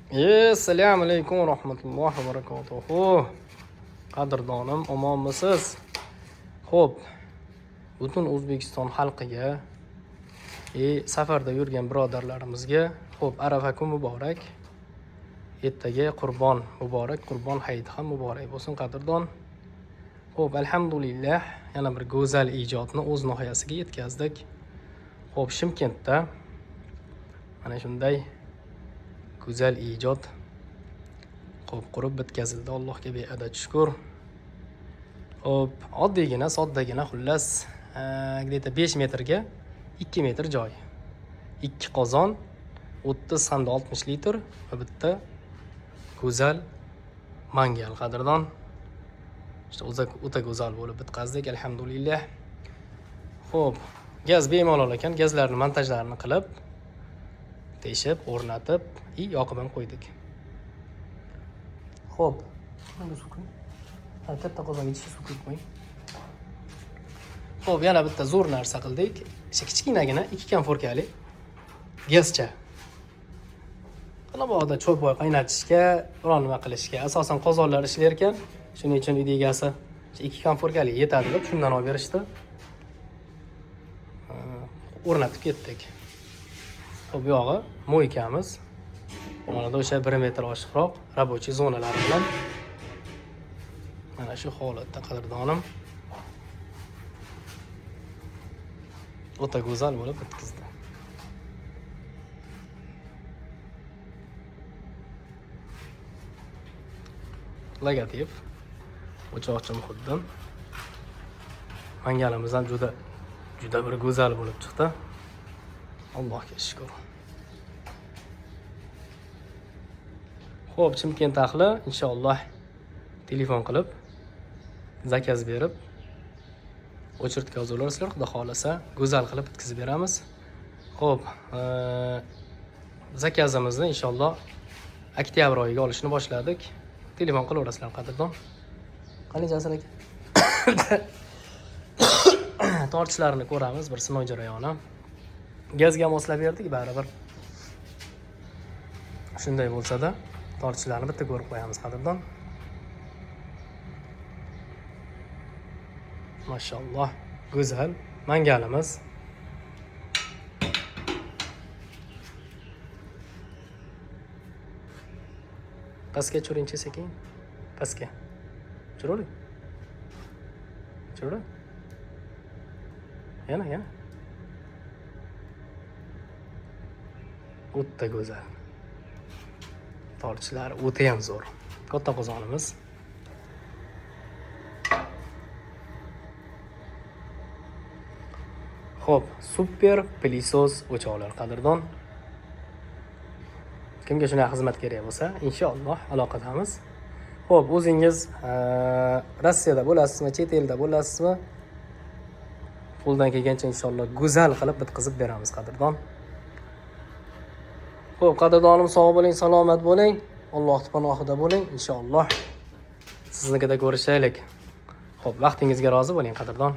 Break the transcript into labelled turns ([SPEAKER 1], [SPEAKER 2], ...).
[SPEAKER 1] Assalomu alaykum va rahmatullohi va barakatuh. Qadrdonim, omonmisiz? Xo'p, butun O'zbekiston xalqiga, safarda yurgan birodarlarimizga, xo'p, Arafa kun muborak. Ertaga Qurbon muborak, Qurbon hayiti ham muborak bo'lsin, qadrdon. Xo'p, alhamdulillah, yana bir go'zal ijodni o'z nihoyasiga yetkazdik. Xo'p, Shimkentda mana shunday go'zal ijod qurib bitkazildi. Allohga beadad shukr. Xo'p, oddiygina, soddagina, xullas, где-то 5 metrga 2 metr joy. 2 qozon, 30 hamda 60 litr va bitta go'zal mangal, qadrdon. İşte o'ta go'zal bo'lib bitkazdik, alhamdulillah. Xo'p, gaz bemalol ekan, gazlarni montajlarini qilib, teshib, o'rnatib, yoqib ham qo'ydik. Xo'p, bunga suv qo'ying. Katta qozonga ichiga suv quyib qo'ying. Xo'p, yana bitta zo'r narsa qildik. Kichkinagina 2 konforkali gazcha. Qanaqada cho'poy qaynatishga, biron nima qilishga, asosan qozonlar ishlar ekan. Shuning uchun uyda egasi 2 konforkali yetadi deb shundan olib berishdi. O'rnatib ketdik. Xo'p, bu yog'i mo'ykamiz. Mana o'sha 1 metr oshiqroq rabochiy zonalar bilan mana shu holatda, qadrdonim, o'ta go'zal bo'lib bitkazdi. Logotip, o'choqchi Muhiddin. Mangalimiz ham juda bir go'zal bo'lib chiqdi. Allohga shukr. Xo'p, Chimkent ahli inshaalloh telefon qilib, zakaz berib, o'chirtga yozularsizlar, xudo xolasa, go'zal qilib bitkazib beramiz. Xo'p, zakazimizni inshaalloh oktyabr oyiga olishni boshladik. Telefon qilaverasizlar, qadrdon. Qanday jasur aka? Tortishlarini ko'ramiz, bir sinov jarayoni. Gazga moslab berdik, baribir. Shunday bo'lsa-da, tortishlarini bitta ko'rib qo'yamiz, qadrdon. Mashalloh, go'zal mangalimiz. Pastga tushiringchi sekin. Pastga. Tushiring. Tushiring. Yana. O'ta go'zal. Tortishlari o'ta ham zo'r. Katta qozonimiz. Xo'p, super pilisos o'choqlar, qadrdon. Kimga shunday xizmat kerak bo'lsa, inshaalloh aloqadamiz. Xo'p, o'zingiz Rossiyada bo'lasizmi, chet elda bo'lasizmi? Qo'ldan kelgancha inshaalloh go'zal qilib bitkazib beramiz, qadrdon. Xo'p, qadrdonim, sog' bo'ling, salomat bo'ling. Alloh panohida bo'ling, inshaalloh. Siznikida ko'rishaylik. Xo'p, vaqtingizga rozi bo'ling, qadrdon.